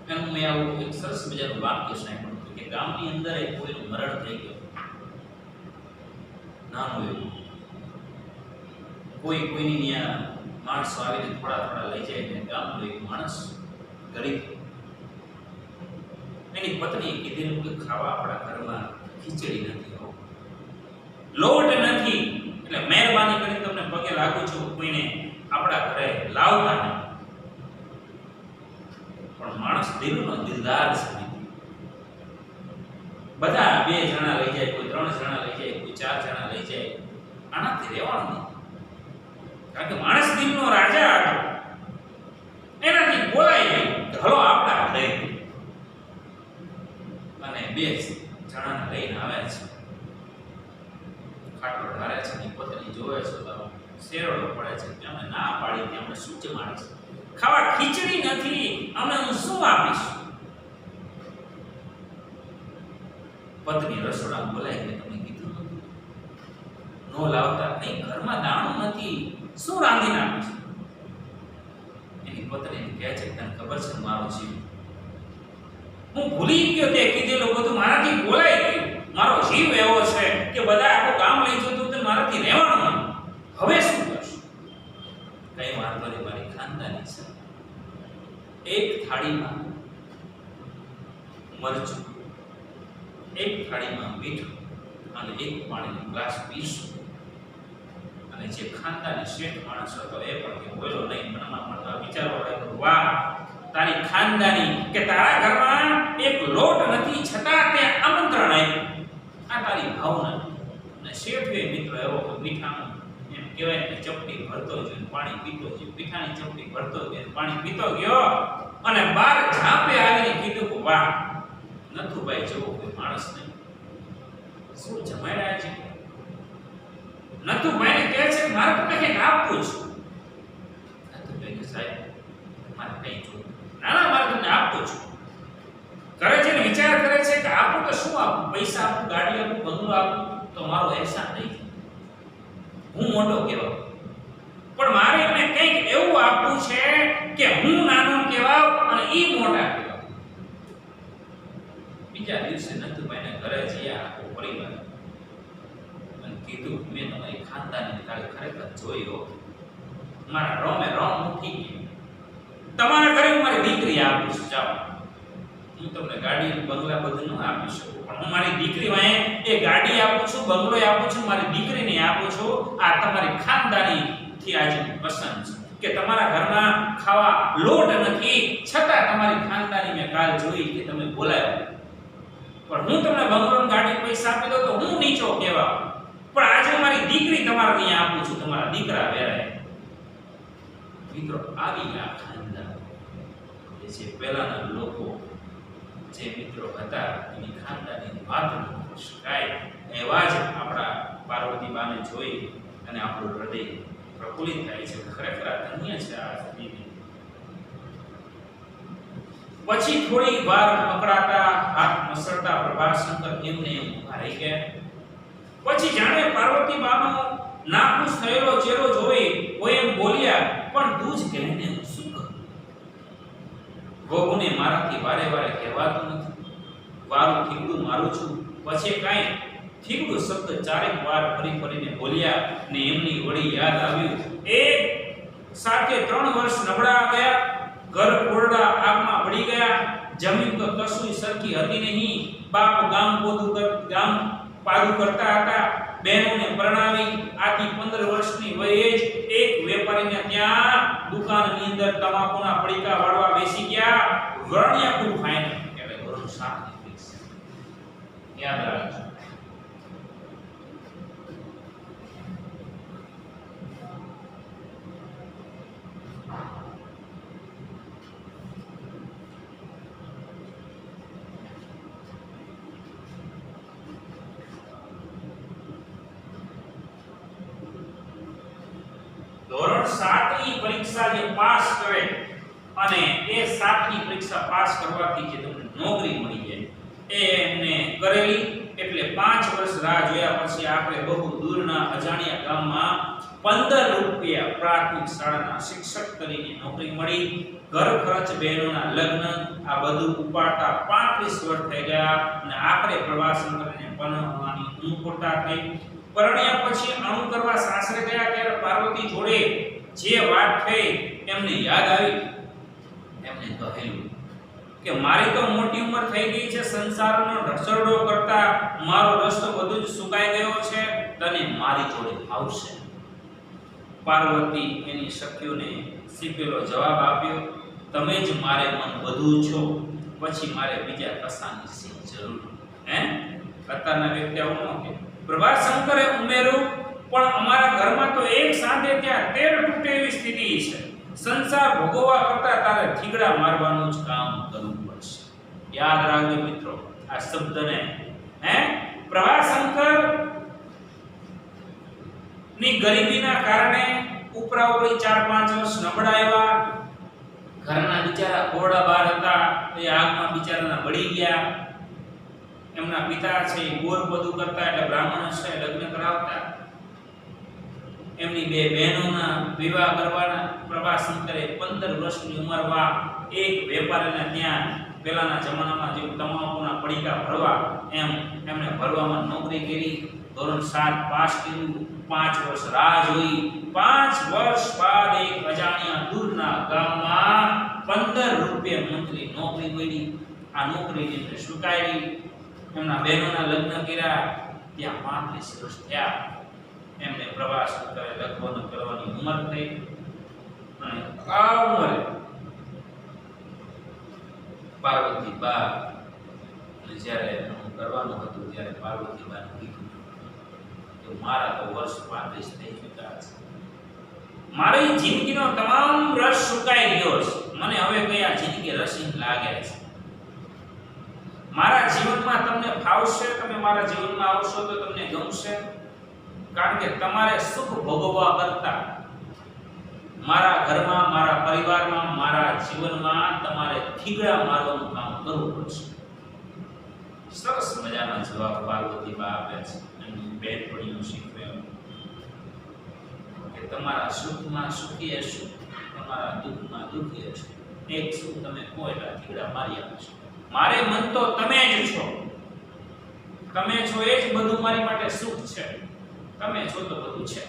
એનું મેં આવું એક સરસ મજાનું વાક્ય સાંભળ્યું હતું કે ગામની અંદર એક કોઈનું મરણ થઈ ગયું, નાનું એવું. કોઈની ત્યાં માણસો આવીને થોડા થોડા લઈ જાય ને ગામનો એક માણસ ગરીબ એની પત્નીએ કીધેલું કે ખાવા આપણા ઘરમાં ખીચડી નથી, લોટ નથી, એટલે મહેરબાની કરીને તમને પગે લાગુ છું કોઈને આપણા ઘરે લાવતા નહીં. પણ માણસ દિલનો દિલદાર છે. બધા 2 જણા લઈ જાય, કોઈ 3 જણા લઈ જાય, કોઈ 4 જણા લઈ જાય, આનાથી રહેવાનું નહીં. કારણ કે માણસ દિલનો રાજા હતો. એનાથી બોલાય નહીં તો હલો આપણા ઘરે. અને 2 જણાને લઈને આવ્યા છે. ખાટલો ઢારે છે ને પોતાની જોવે છે તો શેરડો પડે છે કે અમે ના પાડી કે અમને શું જમાડે છે? ખાવા ખીચડી નથી, અમે હું શું આપીશ? પત્ની રસોડામાં બોલાય કે તમે કીધું નો લાવતા નહીં, ઘરમાં દાણું નથી, શું રાંધી નાખીશ? એની પત્ની કહે છે તને ખબર છે મારો જીવ, હું ભૂલી ગયો તે કીધેલું બધું મારાથી બોલાઈ ગયું. મારો જીવ એવો છે કે બધા આખું ગામ લઈ જતું તો મારાથી રહેવાનું નહીં. હવે શું કરશું? કઈ વાંધો નહીં, મારી ખાનદાની છે. એક થાળીમાં મરચું, એક થાળીમાં મીઠું અને એક પાણીનો ગ્લાસ પીશું અને જે ખાનદાની શેઠ માણસ હતો એ પણ કે બોલ્યો નહીં. મનમાં મળતા વિચારવા લાગ્યો, વાહ તારી ખાનદાની કે તારા ઘરમાં એક લોટ નથી છતાં તે આમંત્રણ આપ્યું, આ તારી ભાવના. અને શેઠે મિત્ર એવો મીઠાનું એમ કહેવાય કે ચપટી ભરતો ગયો પાણી પીતો ગયો, મીઠાની ચપટી ભરતો ગયો પાણી પીતો ગયો અને બાર ઝાપે આવીને કીધું કે વાહ નથુભાઈ જેવો કોઈ માણસ નહીં, શું જમાઈ રહ્યા છે. નથુભાઈને કહે છે મારે તમને કંઈક આપવું છે. નથુભાઈ કે સાહેબ મારે કંઈ જોવું, ના ના મારે તમને આપવું છું. કરે છે ને વિચાર કરે છે કે આપું તો શું આપું, પૈસા આપું, ગાડી આપું, બંગલો આપું તો મારો અહેસાન નહીં, હું મોટો કહેવાઉં, પણ મારે એમને કંઈક એવું આપવું છે કે હું નાનો કહેવાઉં અને ઈ મોટા કહેવાય. બીજા દિવસે નથુભાઈને ઘરે જયા આખો પરિવાર અને કીધું મેં તમારી ખાનદાની તાળી ખરેખર જોઈ હો, મારા રોમે રોમ ઉઠી ગયું, તમારા ઘરે હું મારી દીકરી આપું છું. જાઓ, હું તમને ગાડી બંગલા બધું ન આપી શકું, પણ હું મારી દીકરી વાંહે એ ગાડી આપું છું, બંગલો આપું છું, મારી દીકરીને આપું છું. આ તમારી ખાનદાની થી આજે પસંદ છે કે તમારા ઘરમાં ખાવા લોટ નથી છતાં તમારી ખાનદાની મેં કાલ જોઈ કે તમે બોલાવ્યો, પણ હું તમને બંગલો ગાડી પૈસા આપી દઉં તો હું નીચો કહેવા, પણ આજે મારી દીકરી તમારા અહીંયા આપું છું, તમારા દીકરા વેરાય. મિત્રો આવી આ ખાનદાન જે પહેલાના લોકો જે મિત્રો હતા એની ખાનદાની વાત ન કરી શકાય. એવા જ આપણા પાર્વતી બાને જોઈ અને આપણું હૃદય પ્રફુલ્લિત થાય છે. ખરેખર ધન્ય છે આ દીદી. પછી થોડી વાર પકડાતા હાથ મસળતા પ્રભાશંકર એમને એમ ઉભા રહી ગયા. પછી જાણે પાર્વતી બાનો નાખુશ થયેલો ચહેરો જોઈ કોઈ એમ બોલ્યા, પણ તું જ કહેને હું શું કરું, વહુને મારાથી વારે વારે કહેવાતું નથી, વારું થીગડું મારું છું. પછી કાંઈ થીગડું શબ્દ ચારેક વાર ફરી ફરીને બોલ્યા ને એમની વળી યાદ આવ્યું. એક સાથે 3 વર્ષ નબળા ગયા, ઘર કોરડા આગમાં પડી ગયા, જમીન તો કશું સરખી હતી નહીં, બાપ ગામ પાદું કરતા હતા, બહેનોને પરણાવી આથી 15 વર્ષની વયે જ એક વેપારીને ત્યાં દુકાનની અંદર તમાકુના પડીકા વાળવા બેસી ગયા. વર્ણ્યા ખૂબ ફાઇનલ એટલે ધોરણ 7 ની પરીક્ષા યાદ રાખજો. ધોરણ 7 ની પરીક્ષા જે પાસ કરે અને એ 7 ની પરીક્ષા પાસ કરવાથી જે તમને નોકરી મળી જાય એ એમને કરેલી. એટલે 5 વર્ષ રાહ જોયા પછી આપણે બહુ દૂરના અજાણ્યા ગામમાં 15 રૂપિયા પ્રાથમિક શાળાના શિક્ષક તરીકે નોકરી મળી. ઘર ખર્ચ, બહેનોના લગ્ન આ બધું ઉપાડતા 35 વર્ષ થઈ ગયા અને આખરે પ્રભાશંકરને પરણવાની અનુકૂળતા થઈ. પરણ્યા પછી અણુ કરવા સાસરે ગયા ત્યારે પાર્વતી જોડે જે વાત થઈ એમને યાદ આવી. એમને કહેલું કે મારી તો મોટી ઉંમર થઈ ગઈ છે, સંસારનો ઢસરડો કરતા મારો રસ્તો બધું જ સુકાઈ ગયો છે, તને મારી જોડે આવશે. પાર્વતી એની સખીઓને સીપેલો જવાબ આપ્યો, તમે જ મારે મન વધુ છો, પછી મારે બીજા કસાની શી જરૂર. અત્યારના વ્યક્તિ આવું ન કે. પ્રભાશંકરે ઉમેર્યું, પણ અમારા ઘરમાં તો એક સાંજે ત્યાં 13 તૂટે એવી સ્થિતિ છે, સંસાર ભોગવવા કરતા તારે થીગડા મારવાનું જ કામ કરવું પડશે. યાદ રાખજો મિત્રો આ શબ્દને. પ્રભાશંકર ની ગરીબીના કારણે ઉપરાઉપરી 4-5 વર્ષ નબળા આવ્યા. ઘરના બિચારા કોરડા બાર હતા એ આગમાં બિચારાના બળી ગયા. એમના પિતા છે ગોર બધું કરતા એટલે બ્રાહ્મણ છે લગ્ન કરાવતા. એમની 2 બહેનોના વિવાહ કરવાના. પ્રભાશંકરે 15 વર્ષની ઉંમરમાં એક વેપારીને ત્યાં પહેલાના જમાનામાં જે તમાકુના પડીકા ભરવા એમ એમણે ભરવામાં નોકરી કરી. ધોરણ 7 પાસ કર્યું. 5 વર્ષ રાહ જોઈ. 5 વર્ષ બાદ એક અજાણ્યા દૂરના ગામમાં 15 રૂપિયા મંથલી નોકરી મળી. આ નોકરીને સ્વીકારી. એમના બહેનોના લગ્ન કર્યા. ત્યાં 35 વર્ષ થયા. એમને પ્રવાસ કરે લખવાનું કરવાની ઉંમર થઈ અને આ ઉંમરે પાર્વતી બા જ્યારે કરવાનું હતું ત્યારે પાર્વતી બાને કીધું કે મારા તો વર્ષ 35 થઈ ચૂક્યા છે, મારી જિંદગીનો તમામ રસ સુકાઈ ગયો છે, મને હવે કઈ આ જિંદગી રસહીન લાગે છે, મારા જીવનમાં તમને ફાવશે, તમે મારા જીવનમાં આવશો તો તમને ગમશે, કારણ કે તમારે સુખ ભોગવવા કરતા મારા ઘરમાં, મારા પરિવારમાં, મારા જીવનમાં તમારે થીગડા મારવાનું કામ કરવું પડશે. સરસ મજાનો જવાબ પાર્વતી બા આપે છે. એમની બેનપણીઓ શીખવે કે તમારા સુખમાં સુખી હશો, તમારા દુઃખમાં દુઃખી હશો, એક સુખ તમે કોઈલા થીગડા મારી આપશો. મારે મન તો તમે જ છો, તમે છો એ જ બધું મારી માટે સુખ છે, તમે છો તો બધું છે.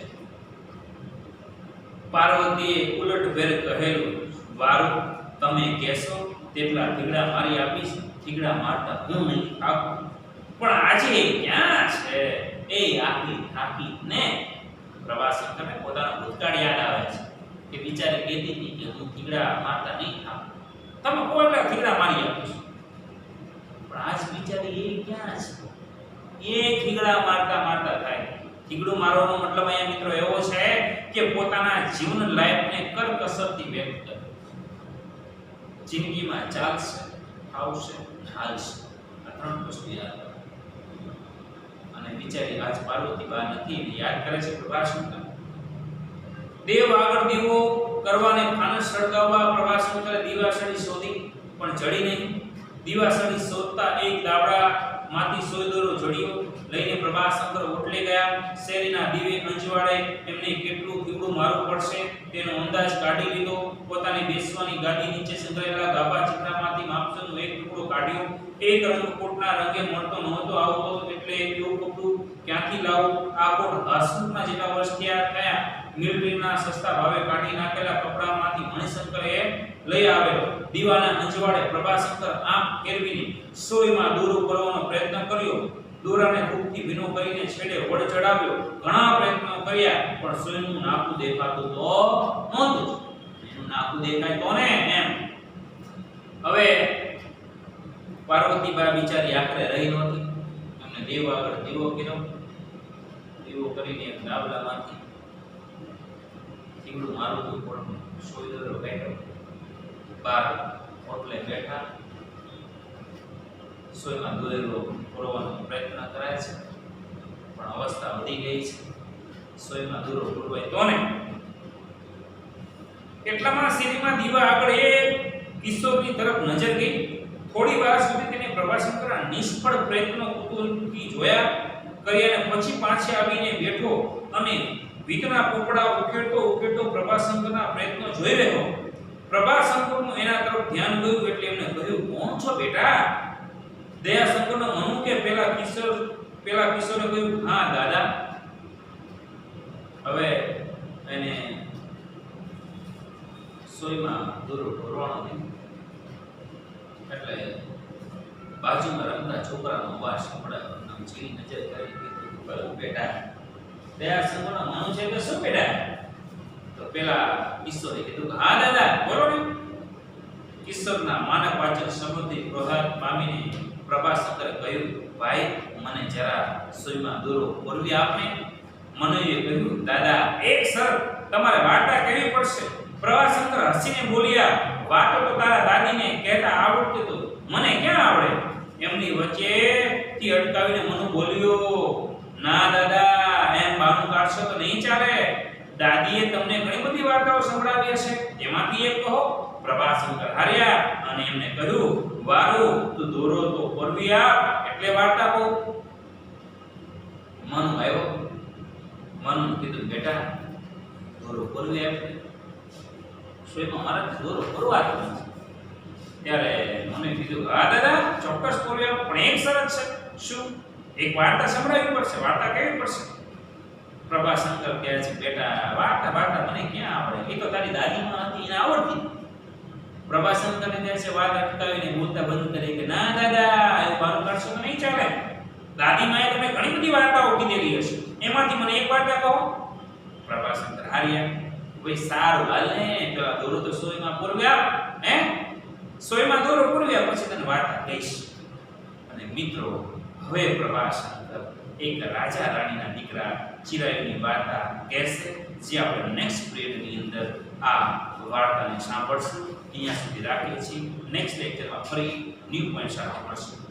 પાર્વતીએ ઉલટભેર કહેલું, વારું તમે કહેશો તેટલા થીગડા મારી આપીશ, થીગડા મારતા હું નહીં થાકું, પણ આજે ક્યાં છે એ આખી થાકી ને. પ્રભાશંકરને પોતાનો ભૂતકાળ યાદ આવે છે કે બિચારી કહેતી હતી કે હું થીગડા મારતા નહીં થાકું, તમે કોઈલા થીગડા મારી આપીશ, પણ આજ બિચારી એ ક્યાં છે, એ થીગડા મારતા મારતા થાય. થીગડું મારવાનો મતલબ અહીંયા મિત્રો એવો છે કે પોતાના જીવન લાઈફને કરકસરથી વ્યક્ત કરે. જિંદગીમાં ચાલશે, આવશે, હાલશે, આ ત્રણ વસ્તુ યાદ રાખો. અને બિચારી આજ પાર્વતી બા નથી એને યાદ કરે છે પ્રભાશંકર. દેવ આગળ દીવો કરવાને ફાનસ સળગાવવા પ્રભાશંકરે દીવાસળી શોધી પણ જડી નહીં. દીવાસળી શોધતા એક દાવડામાંથી સોયદોરો જડ્યો. લઈને પ્રભાશંકર ઓટલે ગયા. શેરીના દીવે અંજવાળે એમને કેટલું થીગડું મારવું પડશે તેનો અંદાજ કાઢી લીધો. પોતાની બેસવાની ગાદી નીચે સંગ્રહેલા ગાભા ચિત્રામાંથી માપસરનો એક ટુકડો કાઢ્યો. એક રંગકોટના રંગે મળતો નહોતો આવતો, એટલે એવું કપડું ક્યાંથી લાવું? આ કોટ હસમુખના જેટલા વર્ષ થયા. મિલિટરીના સસ્તા ભાવે કાઢી નાખેલા કપડામાંથી મણિશંકરે લઈ આવેલો. દીવાના અંજવાળે પ્રભાશંકર આંખ ફેરવીને સોયમાં દોરો કરવાનો પ્રયત્ન કર્યો. દોરાને ધૂપથી ભીનો કરીને છેડે વડ ચડાવ્યો. ઘણા પ્રયત્નો કર્યા પણ સોયનું નાકું દેખાતું તો નહોતું. એનું નાકું દેખાય તો ને એમ. હવે પાર્વતી બા બિચારી આખરે રહી નહોતી. એમને દેવ આગળ દીવો કર્યો. દીવો કરીને એક ડાબલામાંથી થીગડું મારતું પણ સોયદોરો બેઠો. બાર ઓટલે બેઠા. સોયમાં દોરેલો પૂરવાનો પ્રયત્ન કરે છે પણ અવસ્થા વધી ગઈ છે. સોયમાં દોરો પૂરવાય તો ને. એટલામાં શેરીમાં દીવા આગળ એ કિશોરની તરફ નજર ગઈ. થોડી વાર સુધી તેને પ્રભાશંકર નિષ્ફળ પ્રયત્નો કુતૂહલથી જોયા કર્યા અને પછી પાછે આવીને બેઠો અને વિકના પોપડા ઉકેડતો પ્રભાશંકરના પ્રયત્નો જોઈ રહ્યો. પ્રભાશંકરનું એના તરફ ધ્યાન ગયું એટલે એમને કહ્યું, કોણ છો બેટા? દયાશંકરનો મનુ કે પેલા કિશોરે કહ્યું, હા દાદા. હવે એને સોયમાં દોરો ઢોરવાનો નહીં એટલે બાજુમાં રમતા છોકરાનો અવાજ સંભળાયો. આમ ચીરી નજર કરી કીધું, બેટા દયાશંકરનો મનુ છે કે શું બેટા? તો પેલા કિશોરે કીધું, હા દાદા બોલો ને. કિશોરના માનક વાચક શબ્દથી પ્રહાર પામીને પ્રભાશંકરે કહ્યું, ભાઈ મને જરા સોયમાં દોરો પૂરવી આપને. મનુએ કહ્યું, દાદા એક શરત, તમારે વાર્તા કહેવી પડશે. પ્રભાશંકર હસીને બોલ્યા, વાતો તો તારા દાદીને કહેતા આવડતી તો મને ક્યાં આવડે? એમની વચ્ચેથી અટકાવીને મનુ બોલ્યો, ના દાદા એમ બાનું કાઢશો તો નહીં ચાલે. દાદીએ તમને ઘણી બધી વાર્તાઓ સંભળાવી હશે, એમાંથી એક કહો. પ્રભાશંકર હાર્યા અને એમને કહ્યું, વારું તું દોરો તો પરવી આપ એટલે વાર્તા કહું. મનુ આવ્યો. મનુ કીધું, બેટા દોરો પરવી આપ. સોયમાં મારા દોરો પરવાતો નથી. ત્યારે મને કીધું, હા દાદા ચોક્કસ પરવી આપ, પણ એક શરત છે. શું? એક વાર્તા સંભળાવવી પડશે, વાર્તા કહેવી પડશે. પ્રભાશંકર કહે છે, બેટા વાર્તા મને ક્યાં આવડે? એ તો તારી દાદીમાં હતી, એને આવડતી. પ્રભાશંકરને કહે છે, વાત અટકાવીને બોલતા બંધ કરી કે ના દાદા એવું બાનું કાઢશો તો નહીં ચાલે. દાદીમાએ તમે ઘણી બધી વાર્તાઓ કીધેલી હશે, એમાંથી મને એક વાર્તા કહો. પ્રભાશંકર હાર્યા. ભાઈ સારું હાલ ને, પેલા દોરો તો સોયમાં પૂરવ્યા, હે સોયમાં દોરો પૂરવ્યા પછી તને વાર્તા કહીશ. અને મિત્રો, હવે પ્રભાશંકર એક રાજા રાણીના દીકરા ચિરાયુની વાર્તા કહેશે, જે આપણે નેક્સ્ટ પીરિયડની અંદર આ વાર્તાને સાંભળશું. અહીંયા સુધી રાખીએ છીએ. નેક્સ્ટ લેક્ચરમાં ફરી ન્યૂ પોઈન્ટ સાથે મળશું.